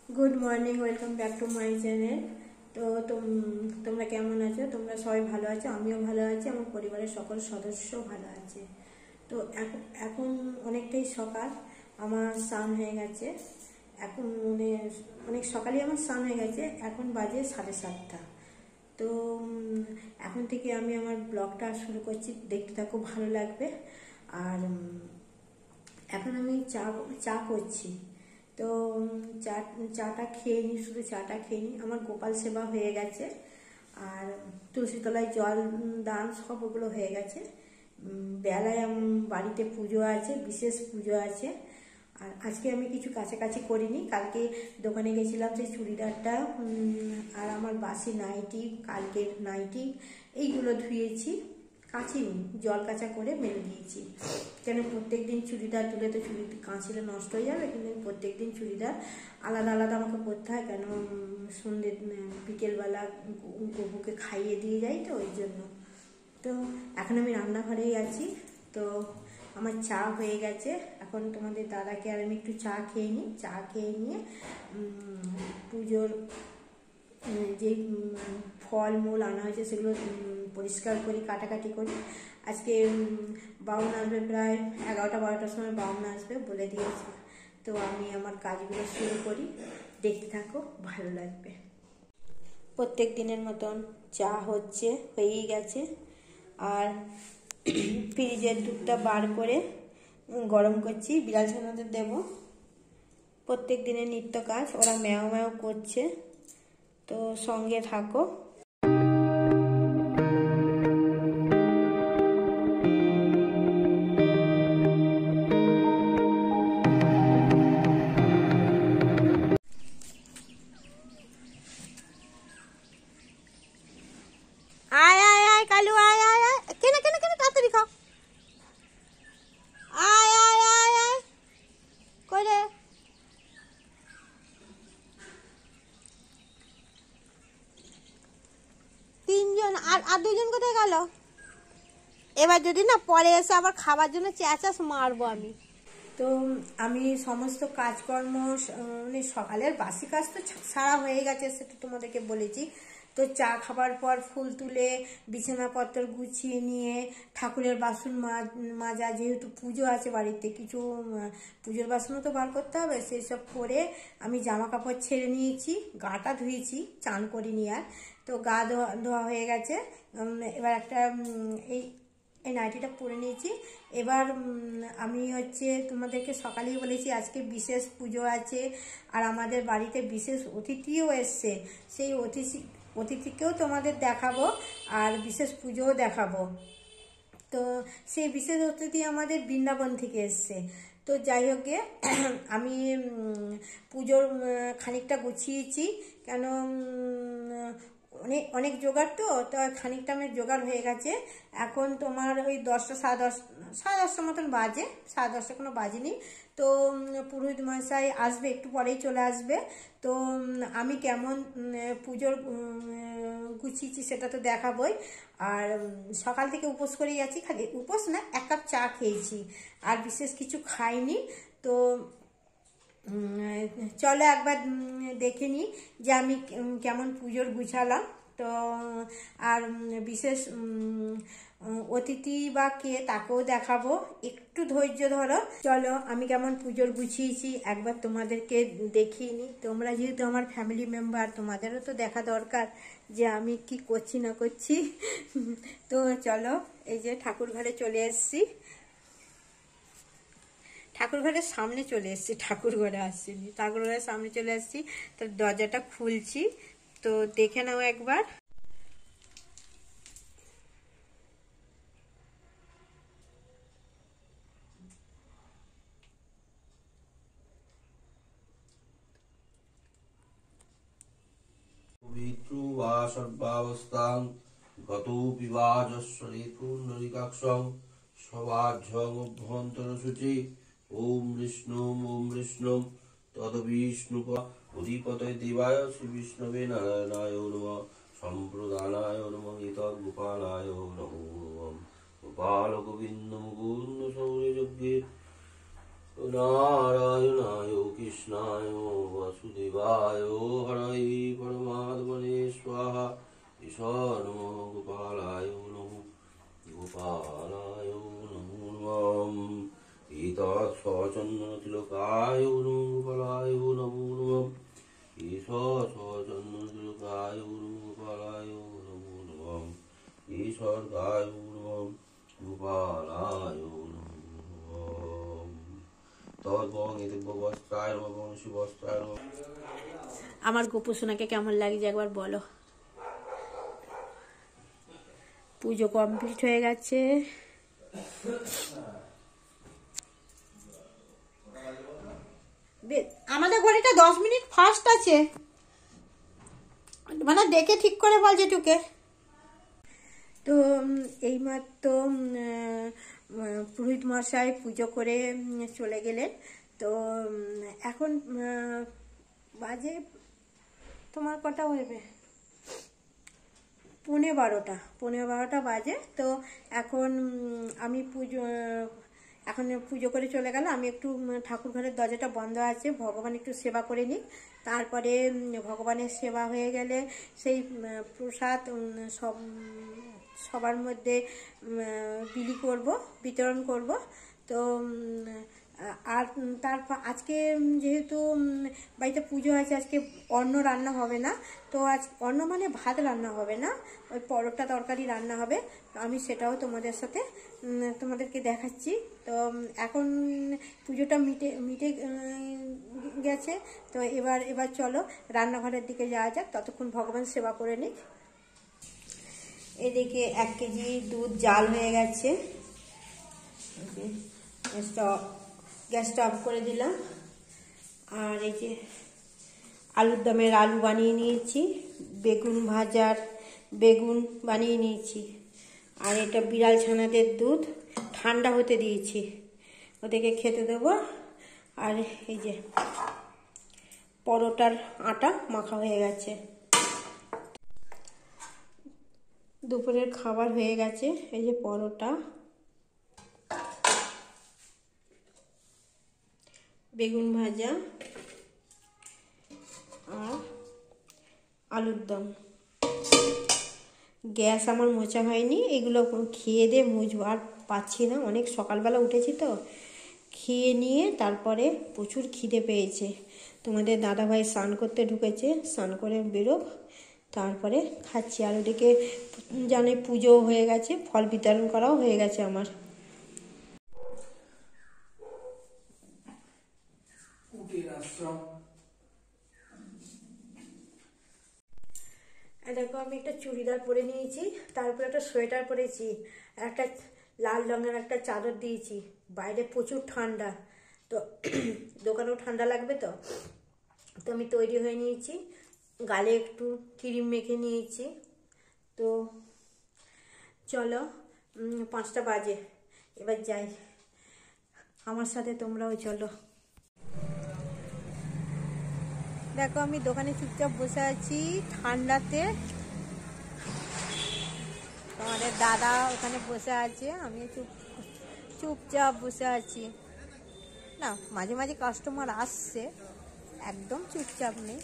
Good morning, welcome back to my channel. তো তোমরা কেমন আছো? তোমরা সবাই ভালো আছো, আমিও ভালো আছি, আমার পরিবারের সকল সদস্য ভালো আছে। তো এখন অনেকটাই সকাল, আমার স্নান হয়ে গেছে। এখন অনেক সকালেই আমার স্নান হয়ে গেছে, এখন বাজে 7:30। তো এখন থেকে আমি আমার ব্লগটা শুরু করছি, দেখতে থাকো, ভালো লাগবে। আর এখন আমি চা করছি। তো চাটা খেয়ে নিই, শুধু চাটা খেয়ে নিই। আমার গোপাল সেবা হয়ে গেছে, আর তুলসী তলায় জল দান সব ওগুলো হয়ে গেছে। বেলায় বাড়িতে পুজো আছে, বিশেষ পুজো আছে। আর আজকে আমি কিছু কাছাকাছি করিনি। কালকে দোকানে গেছিলাম, সেই চুড়িদারটা আর আমার বাসি নাইটি, কালকের নাইটি, এইগুলো ধুয়েছি, কাচিনি, জল কাঁচা করে মেরে দিয়েছি। কেন প্রত্যেক দিন চুড়িদার তুলে তো কাঁচলে নষ্ট হয়ে যাবে, কিন্তু প্রত্যেক দিন চুড়িদার আলাদা আলাদা আমাকে পরতে হয়। কেন সন্ধ্যে বিকেলবেলা গবুকে খাইয়ে দিয়ে যাই, তো ওই জন্য। তো এখন আমি রান্নাঘরেই আছি। তো আমার চা হয়ে গেছে, এখন তোমাদের দাদাকে আর আমি একটু চা খেয়ে নিই। চা খেয়ে নিয়ে পুজোর যে ফলমূল আনা হয়েছে সেগুলো পরিষ্কার করি, কাটাকাটি করি। আজকে বাউন আসবে, প্রায় 11টা-12টার সময় বাউন আসবে বলে দিয়েছে। তো আমি আমার কাজগুলো শুরু করি, দেখতে থাকো, ভালো লাগবে। প্রত্যেক দিনের মতন চা হয়েই গেছে। আর ফ্রিজের দুধটা বার করে গরম করছি, বিড়াল ছানাদের দেবো। প্রত্যেক দিনের নিত্য কাজ, ওরা ম্যাও ম্যাও করছে, তো সঙ্গে থাকো। আয় আয় আয় কালু, আয় আয় আয়, কেন কেন কেন, তাড়াতাড়ি খাও। আয় আয় আয় আয়, করে তিনজন, আর দুজন কোথায় গেল? এবার যদি না পরে এসে আবার খাবার জন্য চেঁচাস, মারবো আমি। তো আমি সমস্ত কাজকর্ম, মানে সকালের বাসি কাজ তো সারা হয়ে গেছে, সেটা তোমাদেরকে বলেছি। তো চা খাবার পর ফুল তুলে বিছানাপত্র গুছিয়ে নিয়ে ঠাকুরের বাসন মাজা, যেহেতু পুজো আছে বাড়িতে, কিছু পুজোর বাসনও তো বার করতে হবে, সেই সব করে আমি জামা কাপড় ছেড়ে নিয়েছি, গাটা ধুয়েছি, চান করিনি আর। তো গা ধোয়া হয়ে গেছে। এবার একটা এই নাইটিটা পরে নিয়েছি। এবার আমি তোমাদেরকে সকালেই বলেছি আজকে বিশেষ পুজো আছে, আর আমাদের বাড়িতে বিশেষ অতিথিও এসছে। সেই অতিথিকেও তোমাদের দেখাবো, আর বিশেষ পুজোও দেখাবো। তো সেই বিশেষ অতিথি আমাদের বৃন্দাবন থেকে এসছে। তো যাই হোক গে, আমি পুজোর খানিকটা গুছিয়েছি, কেন অনেক অনেক জোগাড়, তো খানিকটা আমার জোগাড় হয়ে গেছে। এখন তোমার ওই 10টা, সাড়ে দশটার মতন বাজে, 10:30 কোনো বাজেনি। তো পুরোহিত মশাই আসবে, একটু পরেই চলে আসবে। তো আমি কেমন পুজোর গুছিয়েছি সেটা তো দেখাবই। আর সকাল থেকে উপোস করেই আছি, খালি উপোস না, 1 কাপ চা খেয়েছি, আর বিশেষ কিছু খাইনি। তো চলো একবার দেখে নিই যে আমি কেমন পুজোর গুছালাম। তো আর বিশেষ অতিথি বা কে, তাকেও দেখাবো, একটু ধৈর্য ধরো। চলো আমি কেমন পুজোর গুছিয়েছি একবার তোমাদেরকে দেখিয়ে নিই। তোমরা যেহেতু আমার ফ্যামিলি মেম্বার, তোমাদেরও তো দেখা দরকার যে আমি কি করছি না করছি। তো চলো, এই যে ঠাকুর ঘরে চলে এসেছি, ঠাকুর ঘরের সামনে চলে এসেছি, ঠাকুর ঘরে আসছিনি, ঠাকুর ঘরের সামনে চলে এসেছি। তো দরজাটা খুলছি, তো দেখে নাও একবার। পবিত্র বা সর্বাবস্থাং গতোপি বা যশ্বরেতুর্নরিকাক্ষং সবাঝ্যং অভ্যন্তরশুচি ওম বিষ্ণুম তদ্বিষ্ণুপ অধিপতয়ে দেবায় শ্রী বিষ্ণবে নারায়ণায় নমঃ সম্প্রদানায় নমঃ ইতদ্গোপালায় নমো নমঃ গোপাল গোবিন্দ মুকুন্দ সৌরযজ্ঞে नारायणाय कृष्णाय वासुदेवाय हरये परमात्मने स्वाहा ईश्वर नमो गोपालाय नमो गोपालाय नमो नमः ईतत्सचन्दनतिलकाय नमो गोपालाय नमो नमः ईश्वर सचन्दनतिलकाय नमो गोपालाय नमो नमः ईश्वराय नमो गोपालाय नमो আমার গোপু সোনাকে কেমন লাগছে একবার বলো। পুজো কমপ্লিট হয়ে গেছে। আমাদের ঘড়িটা 10 মিনিট ফাস্ট আছে, মানে দেখে ঠিক করে বল যেটুকে। তো এইমাত্র পুরোহিত মশাই পুজো করে চলে গেলেন। তো এখন বাজে তোমার কটা হবে, 12:15 বাজে। তো এখন আমি পুজো করে চলে গেল। আমি একটু ঠাকুর ঘরের দরজাটা বন্ধ আছে, ভগবান একটু সেবা করে নিই। তারপরে ভগবানের সেবা হয়ে গেলে সেই প্রসাদ সবার মধ্যে বিতরণ করব। তো আর তারপর আজকে যেহেতু বাড়িতে পুজো আছে, আজকে অন্ন রান্না হবে না। তো আজ অন্ন মানে ভাত রান্না হবে না, ওই পরোটা তরকারি রান্না হবে। আমি সেটাও তোমাদেরকে দেখাচ্ছি। তো এখন পুজোটা মিটে গেছে। তো এবার চলো রান্নাঘরের দিকে যাওয়া যাক, ততক্ষণ ভগবান সেবা করে নিক। এদিকে 1 কেজি দুধ জাল হয়ে গেছে। গ্যাসটা অফ করে দিলাম। আর এই যে আলুর দমের আলু বানিয়ে নিয়েছি, বেগুন বানিয়ে নিয়েছি। আর এটা বিড়াল ছানাদের দুধ ঠান্ডা হতে দিয়েছি, ওদেরকে খেতে দেবো। আর এই যে পরোটার আটা মাখা হয়ে গেছে। দুপুরের খাবার হয়ে গেছে। এই যে পরোটা, বেগুন ভাজা আর আলুর দম। গ্যাস আমার মোছা হয়নি, এগুলো খেয়ে দিয়ে মুছবো। আর পাচ্ছি না, অনেক সকালবেলা উঠেছি তো, খেয়ে নিয়ে তারপরে প্রচুর খিদে পেয়েছে। তোমাদের দাদাভাই স্নান করতে ঢুকেছে, স্নান করে বেরোক, তারপরে খাচ্ছি। আর ওদিকে জানে পুজো হয়ে গেছে, ফল বিতরণ করাও হয়ে গেছে আমার। দেখো আমি একটা চুড়িদার পরে নিয়েছি, তারপরে একটা সোয়েটার পরেছি, একটা লাল রঙের একটা চাদর দিয়েছি। বাইরে প্রচুর ঠান্ডা, তো দোকানেও ঠান্ডা লাগবে। তো আমি তৈরি হয়ে নিয়েছি, গালে একটু ক্রিম মেখে নিয়েছি। তো চলো 5টা বাজে, এবার যাই, আমার সাথে তোমরাও চলো। দেখো আমি দোকানে চুপচাপ বসে আছি ঠান্ডাতে, তোমাদের দাদা ওখানে বসে আছে, আমি চুপচাপ বসে আছি। না, মাঝে মাঝে কাস্টমার আসছে, একদম চুপচাপ নেই।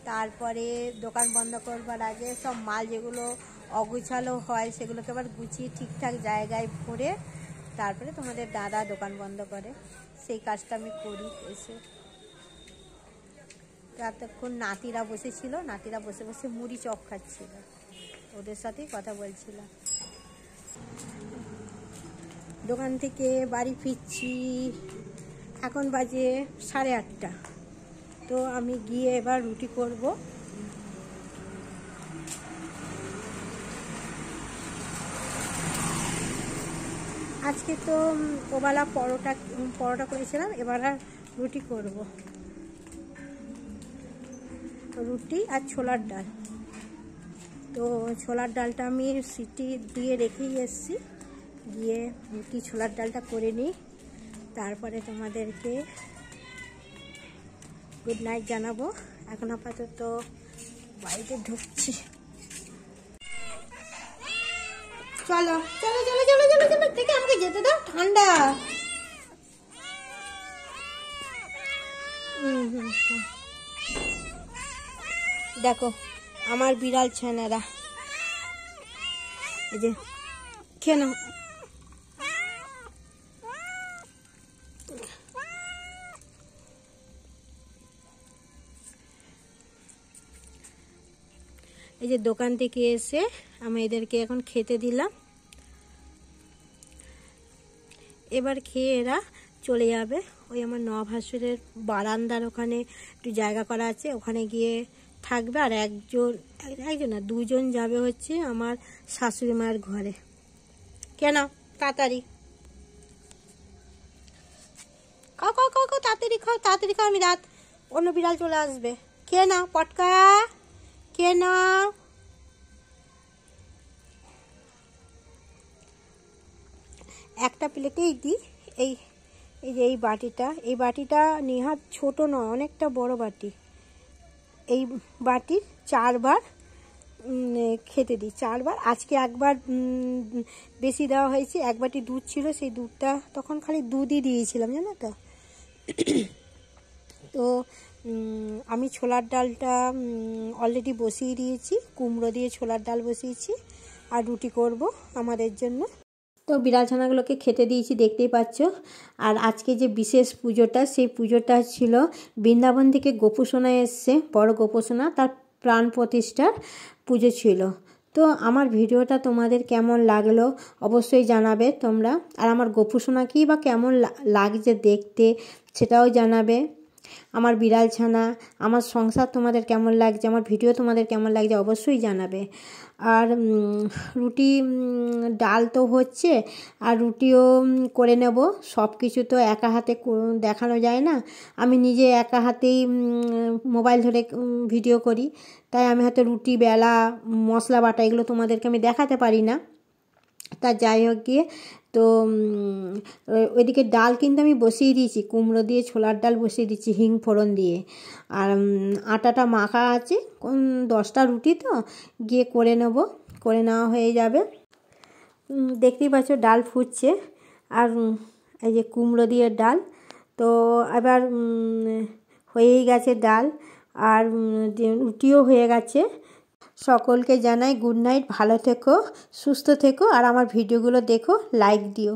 তারপরে দোকান বন্ধ করবার আগে সব মাল যেগুলো অগুছালো হয় সেগুলোকে আবার গুছিয়ে ঠিকঠাক জায়গায় ভরে তারপরে তোমাদের দাদা দোকান বন্ধ করে। সেই কাজটা আমি করি এসে। এতক্ষণ নাতিরা বসেছিল, নাতিরা বসে বসে মুড়ি চপ খাচ্ছিল, ওদের সাথেই কথা বলছিলাম। দোকান থেকে বাড়ি ফিরছি, এখন বাজে 8:30। তো আমি গিয়ে এবার রুটি করব। আজকে তো ওবেলা পরোটা করেছিলাম, এবার আর রুটি করব, রুটি আর ছোলার ডাল। তো ছোলার ডালটা আমি সিটি দিয়ে রেখেই এসেছি, গিয়ে রুটি ছোলার ডালটা করে নিই, তারপরে তোমাদেরকে গুড নাইট জানাবো। এখন আপাতত বাড়িতে ঢুকছি। চলো চলো চলো চলো চলো চলো, থেকে আমাকে যেতে দাও, ঠান্ডা। দেখো আমার বিড়াল ছানারা, এই যে কেন এই যে দোকান থেকে এসে আমি এদেরকে এখন খেতে দিলাম। এবার খেয়ে এরা চলে যাবে ওই আমার নভাসুরের বারান্দার ওখানে একটু জায়গা করা আছে, ওখানে গিয়ে থাকবে। আর একজন না দুজন যাবে হচ্ছে আমার শাশুড়ি মায়ের ঘরে। কেন তাড়াতাড়ি খাও খাও খাও খাও, তাড়াতাড়ি খাও তাড়াতাড়ি খাও, আমি রাত অন্য বিড়াল চলে আসবে। খেয়ে নাও পটকা, খেয়ে নাও। একটা প্লেটেই দিই। এই এই যে এই বাটিটা নেহাত ছোট নয়, অনেকটা বড় বাটি। এই বাটির 4 বার খেতে দিই, 4 বার। আজকে একবার বেশি দেওয়া হয়েছে, 1 বাটি দুধ ছিল, সেই দুধটা তখন খালি দুধই দিয়েছিলাম জানো তো। তো আমি ছোলার ডালটা অলরেডি বসিয়ে দিয়েছি, কুমড়ো দিয়ে ছোলার ডাল বসিয়েছি, আর রুটি করব আমাদের জন্য। তো বিড়াল ছানাগুলোকে খেতে দিয়েছি, দেখতেই পাচ্ছ। আর আজকে যে বিশেষ পুজোটা, সেই পুজোটা ছিল বৃন্দাবন থেকে গোপুসোনা এসছে, বড় গোপুসোনা, তার প্রাণ প্রতিষ্ঠার পুজো ছিল। তো আমার ভিডিওটা তোমাদের কেমন লাগলো অবশ্যই জানাবে তোমরা। আর আমার গোপুসোনাকেই বা কেমন লাগছে দেখতে সেটাও জানাবে। আমার বিড়াল ছানা, আমার সংসার তোমাদের কেমন লাগছে, আমার ভিডিও তোমাদের কেমন লাগছে অবশ্যই জানাবে। আর রুটি ডাল তো হচ্ছে, আর রুটিও করে নেব। সব কিছু তো একা হাতে দেখানো যায় না, আমি নিজে একা হাতেই মোবাইল ধরে ভিডিও করি, তাই আমি হয়তো রুটি বেলা মশলা বাটা এগুলো তোমাদেরকে আমি দেখাতে পারি না। তা যাই হোক গিয়ে, তো ওইদিকে ডাল কিন্তু আমি বসিয়ে দিয়েছি, কুমড়ো দিয়ে ছোলার ডাল বসিয়ে দিচ্ছি হিং ফোড়ন দিয়ে। আর আটাটা মাখা আছে, 10টা রুটি তো গিয়ে করে নেব, করে নেওয়া হয়ে যাবে। দেখতেই পাচ্ছ ডাল ফুটছে, আর এই যে কুমড়ো দিয়ে ডাল। তো এবার হয়েই গেছে ডাল, আর রুটিও হয়ে গেছে। সকলকে জানাই গুড নাইট, ভালো থেকো, সুস্থ থেকো, আর আমার ভিডিওগুলো দেখো, লাইক দিও।